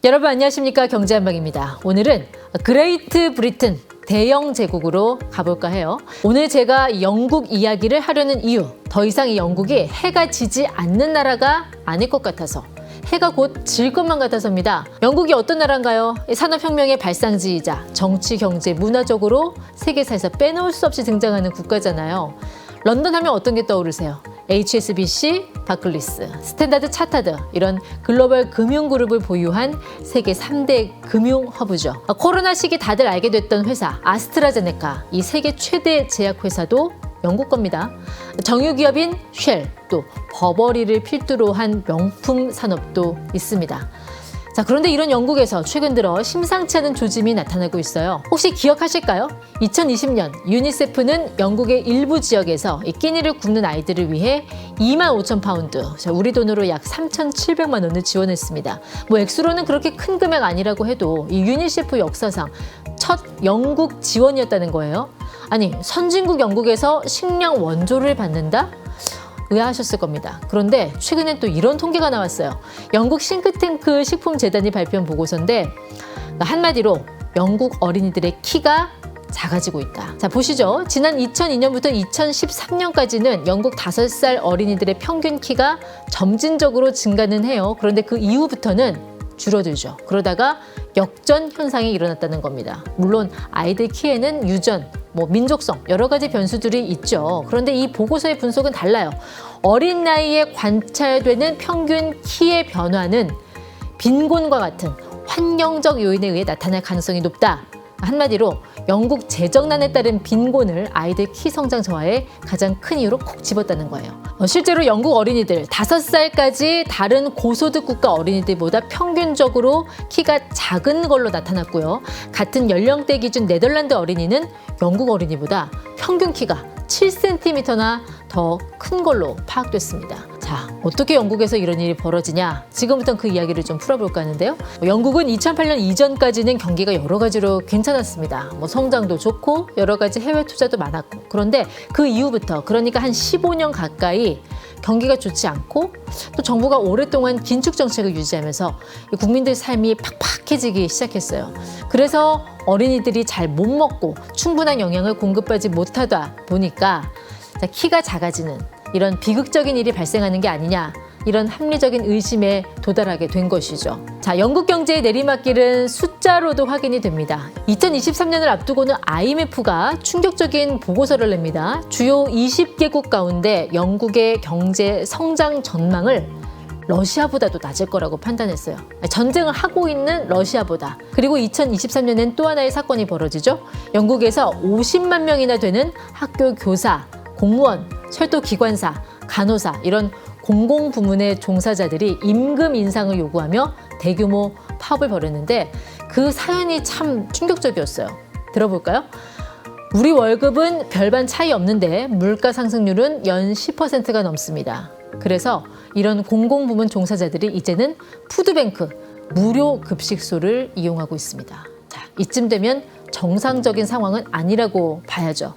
여러분 안녕하십니까, 경제한방입니다. 오늘은 그레이트 브리튼 대영 제국으로 가볼까 해요. 오늘 제가 영국 이야기를 하려는 이유, 더 이상 이 영국이 해가 지지 않는 나라가 아닐 것 같아서, 해가 곧 질 것만 같아서입니다. 영국이 어떤 나라인가요? 산업혁명의 발상지이자 정치, 경제, 문화적으로 세계사에서 빼놓을 수 없이 등장하는 국가잖아요. 런던 하면 어떤 게 떠오르세요? HSBC, 바클리스, 스탠다드 차타드, 이런 글로벌 금융그룹을 보유한 세계 3대 금융 허브죠. 코로나 시기 다들 알게 됐던 회사 아스트라제네카, 이 세계 최대 제약회사도 영국 겁니다. 정유기업인 쉘, 또 버버리를 필두로 한 명품 산업도 있습니다. 자, 그런데 이런 영국에서 최근 들어 심상치 않은 조짐이 나타나고 있어요. 혹시 기억하실까요? 2020년 유니세프는 영국의 일부 지역에서 이 끼니를 굶는 아이들을 위해 25,000파운드, 우리 돈으로 약 3,700만 원을 지원했습니다. 액수로는 그렇게 큰 금액 아니라고 해도 이 유니세프 역사상 첫 영국 지원이었다는 거예요. 아니, 선진국 영국에서 식량 원조를 받는다? 의아하셨을 겁니다. 그런데 최근엔 또 이런 통계가 나왔어요. 영국 싱크탱크 식품재단이 발표한 보고서인데, 한마디로 영국 어린이들의 키가 작아지고 있다. 자, 보시죠. 지난 2002년부터 2013년까지는 영국 5살 어린이들의 평균 키가 점진적으로 증가는 해요. 그런데 그 이후부터는 줄어들죠. 그러다가 역전 현상이 일어났다는 겁니다. 물론 아이들 키에는 유전, 민족성, 여러 가지 변수들이 있죠. 그런데 이 보고서의 분석은 달라요. 어린 나이에 관찰되는 평균 키의 변화는 빈곤과 같은 환경적 요인에 의해 나타날 가능성이 높다. 한마디로 영국 재정난에 따른 빈곤을 아이들 키 성장 저하의 가장 큰 이유로 콕 집었다는 거예요. 실제로 영국 어린이들 5살까지 다른 고소득 국가 어린이들보다 평균적으로 키가 작은 걸로 나타났고요. 같은 연령대 기준 네덜란드 어린이는 영국 어린이보다 평균 키가 7cm나 더 큰 걸로 파악됐습니다. 자, 어떻게 영국에서 이런 일이 벌어지냐? 지금부터 그 이야기를 좀 풀어볼까 하는데요. 영국은 2008년 이전까지는 경기가 여러 가지로 괜찮았습니다. 성장도 좋고 여러 가지 해외 투자도 많았고, 그런데 그 이후부터, 그러니까 한 15년 가까이 경기가 좋지 않고, 또 정부가 오랫동안 긴축 정책을 유지하면서 국민들 삶이 팍팍해지기 시작했어요. 그래서 어린이들이 잘 못 먹고 충분한 영양을 공급하지 못하다 보니까 키가 작아지는 이런 비극적인 일이 발생하는 게 아니냐, 이런 합리적인 의심에 도달하게 된 것이죠. 자, 영국 경제의 내리막길은 숫자로도 확인이 됩니다. 2023년을 앞두고는 IMF가 충격적인 보고서를 냅니다. 주요 20개국 가운데 영국의 경제 성장 전망을 러시아보다도 낮을 거라고 판단했어요. 전쟁을 하고 있는 러시아보다. 그리고 2023년엔 또 하나의 사건이 벌어지죠. 영국에서 50만 명이나 되는 학교 교사, 공무원, 철도 기관사, 간호사, 이런 공공부문의 종사자들이 임금 인상을 요구하며 대규모 파업을 벌였는데, 그 사연이 참 충격적이었어요. 들어볼까요? 우리 월급은 별반 차이 없는데 물가 상승률은 연 10%가 넘습니다. 그래서 이런 공공부문 종사자들이 이제는 푸드뱅크, 무료 급식소를 이용하고 있습니다. 자, 이쯤 되면 정상적인 상황은 아니라고 봐야죠.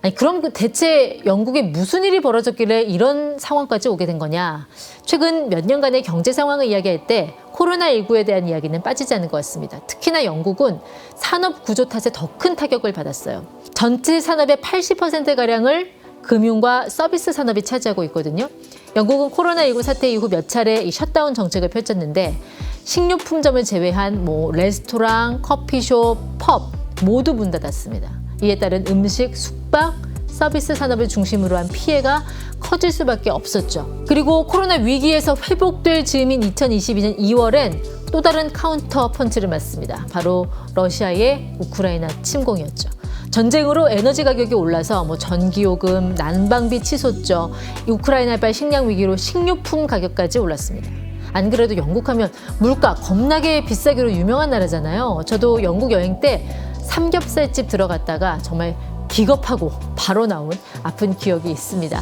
아니, 그럼 대체 영국에 무슨 일이 벌어졌길래 이런 상황까지 오게 된 거냐? 최근 몇 년간의 경제 상황을 이야기할 때 코로나19에 대한 이야기는 빠지지 않은 것 같습니다. 특히나 영국은 산업 구조 탓에 더 큰 타격을 받았어요. 전체 산업의 80%가량을 금융과 서비스 산업이 차지하고 있거든요. 영국은 코로나19 사태 이후 몇 차례 이 셧다운 정책을 펼쳤는데, 식료품점을 제외한 레스토랑, 커피숍, 펍 모두 문 닫았습니다. 이에 따른 음식, 숙박, 서비스 산업을 중심으로 한 피해가 커질 수밖에 없었죠. 그리고 코로나 위기에서 회복될 즈음인 2022년 2월엔 또 다른 카운터 펀치를 맞습니다. 바로 러시아의 우크라이나 침공이었죠. 전쟁으로 에너지 가격이 올라서 전기요금, 난방비 치솟죠. 우크라이나발 식량 위기로 식료품 가격까지 올랐습니다. 안 그래도 영국 하면 물가 겁나게 비싸기로 유명한 나라잖아요. 저도 영국 여행 때 삼겹살집 들어갔다가 정말 기겁하고 바로 나온 아픈 기억이 있습니다.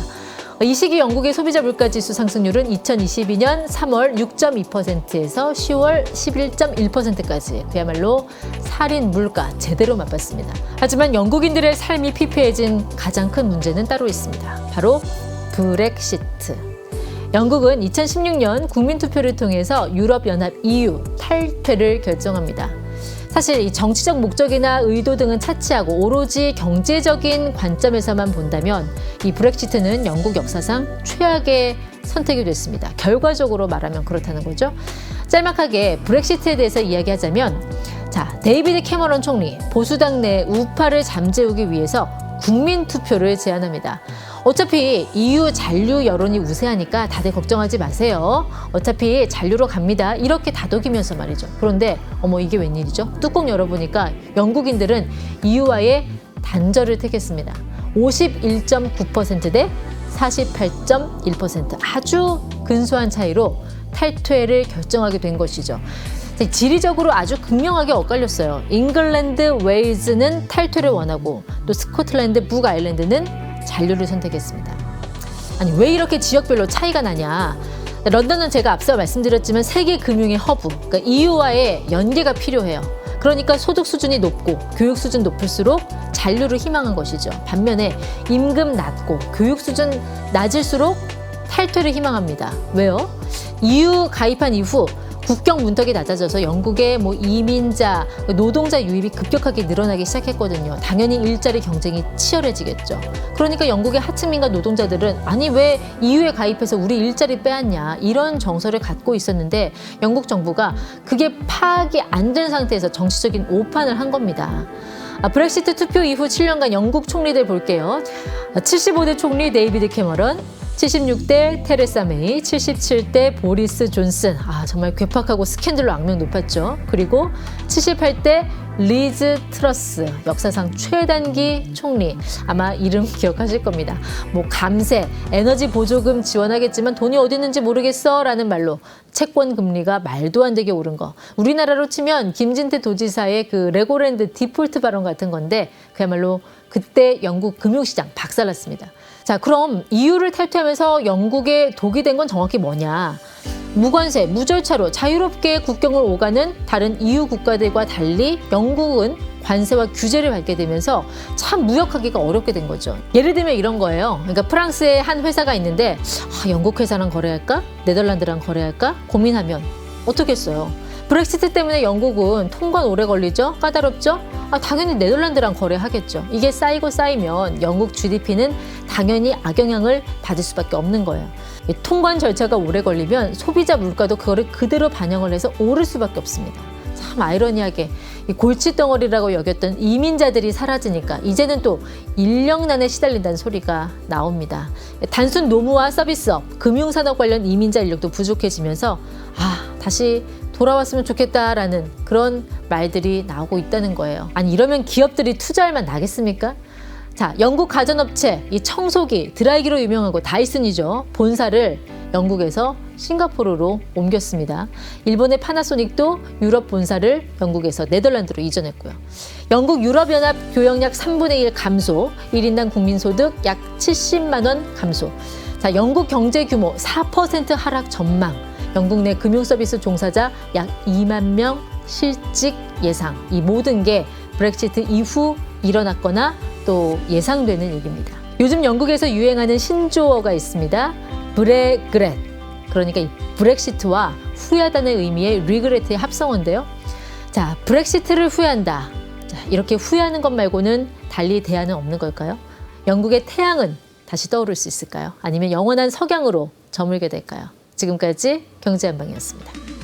이 시기 영국의 소비자 물가지수 상승률은 2022년 3월 6.2%에서 10월 11.1%까지 그야말로 살인 물가 제대로 맛봤습니다. 하지만 영국인들의 삶이 피폐해진 가장 큰 문제는 따로 있습니다. 바로 브렉시트. 영국은 2016년 국민투표를 통해서 유럽연합 EU 탈퇴를 결정합니다. 사실 이 정치적 목적이나 의도 등은 차치하고 오로지 경제적인 관점에서만 본다면 이 브렉시트는 영국 역사상 최악의 선택이 됐습니다. 결과적으로 말하면 그렇다는 거죠. 짤막하게 브렉시트에 대해서 이야기하자면 자, 데이비드 캐머런 총리, 보수당 내 우파를 잠재우기 위해서 국민투표를 제안합니다. 어차피 EU 잔류 여론이 우세하니까 다들 걱정하지 마세요. 어차피 잔류로 갑니다. 이렇게 다독이면서 말이죠. 그런데 어머 이게 웬일이죠? 뚜껑 열어보니까 영국인들은 EU와의 단절을 택했습니다. 51.9% 대 48.1% 아주 근소한 차이로 탈퇴를 결정하게 된 것이죠. 지리적으로 아주 극명하게 엇갈렸어요. 잉글랜드, 웨일즈는 탈퇴를 원하고 또 스코틀랜드, 북아일랜드는 잔류를 선택했습니다. 아니 왜 이렇게 지역별로 차이가 나냐. 런던은 제가 앞서 말씀드렸지만 세계 금융의 허브, 그러니까 EU와의 연계가 필요해요. 그러니까 소득 수준이 높고 교육 수준 높을수록 잔류를 희망한 것이죠. 반면에 임금 낮고 교육 수준 낮을수록 탈퇴를 희망합니다. 왜요? EU 가입한 이후 국경 문턱이 낮아져서 영국의 이민자, 노동자 유입이 급격하게 늘어나기 시작했거든요. 당연히 일자리 경쟁이 치열해지겠죠. 그러니까 영국의 하층민과 노동자들은 아니 왜 EU에 가입해서 우리 일자리 빼앗냐 이런 정서를 갖고 있었는데 영국 정부가 그게 파악이 안 된 상태에서 정치적인 오판을 한 겁니다. 브렉시트 투표 이후 7년간 영국 총리들 볼게요. 75대 총리 데이비드 캐머런, 76대 테레사 메이, 77대 보리스 존슨. 정말 괴팍하고 스캔들로 악명 높았죠. 그리고 78대 리즈 트러스, 역사상 최단기 총리. 아마 이름 기억하실 겁니다. 감세, 에너지 보조금 지원하겠지만 돈이 어디 있는지 모르겠어 라는 말로 채권 금리가 말도 안 되게 오른 거. 우리나라로 치면 김진태 도지사의 그 레고랜드 디폴트 발언 같은 건데 그야말로 그때 영국 금융시장 박살났습니다. 자, 그럼 EU를 탈퇴하면서 영국에 독이 된 건 정확히 뭐냐? 무관세, 무절차로 자유롭게 국경을 오가는 다른 EU 국가들과 달리 영국은 관세와 규제를 받게 되면서 참 무역하기가 어렵게 된 거죠. 예를 들면 이런 거예요. 그러니까 프랑스에 한 회사가 있는데 영국 회사랑 거래할까? 네덜란드랑 거래할까? 고민하면 어떻겠어요? 브렉시트 때문에 영국은 통관 오래 걸리죠? 까다롭죠? 당연히 네덜란드랑 거래하겠죠. 이게 쌓이고 쌓이면 영국 GDP는 당연히 악영향을 받을 수밖에 없는 거예요. 통관 절차가 오래 걸리면 소비자 물가도 그거를 그대로 반영을 해서 오를 수밖에 없습니다. 참 아이러니하게 이 골칫덩어리라고 여겼던 이민자들이 사라지니까 이제는 또 인력난에 시달린다는 소리가 나옵니다. 단순 노무와 서비스업, 금융산업 관련 이민자 인력도 부족해지면서 다시 돌아왔으면 좋겠다라는 그런 말들이 나오고 있다는 거예요. 아니 이러면 기업들이 투자할 만 나겠습니까? 자, 영국 가전업체 이 청소기, 드라이기로 유명하고 다이슨이죠. 본사를 영국에서 싱가포르로 옮겼습니다. 일본의 파나소닉도 유럽 본사를 영국에서 네덜란드로 이전했고요. 영국 유럽연합 교역량 3분의 1 감소, 1인당 국민소득 약 70만 원 감소. 자, 영국 경제 규모 4% 하락 전망. 영국 내 금융서비스 종사자 약 2만 명 실직 예상. 이 모든 게 브렉시트 이후 일어났거나 또 예상되는 얘기입니다. 요즘 영국에서 유행하는 신조어가 있습니다. 브레그렛. 그러니까 이 브렉시트와 후회하다는 의미의 리그레트의 합성어인데요. 자, 브렉시트를 후회한다. 자, 이렇게 후회하는 것 말고는 달리 대안은 없는 걸까요? 영국의 태양은 다시 떠오를 수 있을까요? 아니면 영원한 석양으로 저물게 될까요? 지금까지 경제한방이었습니다.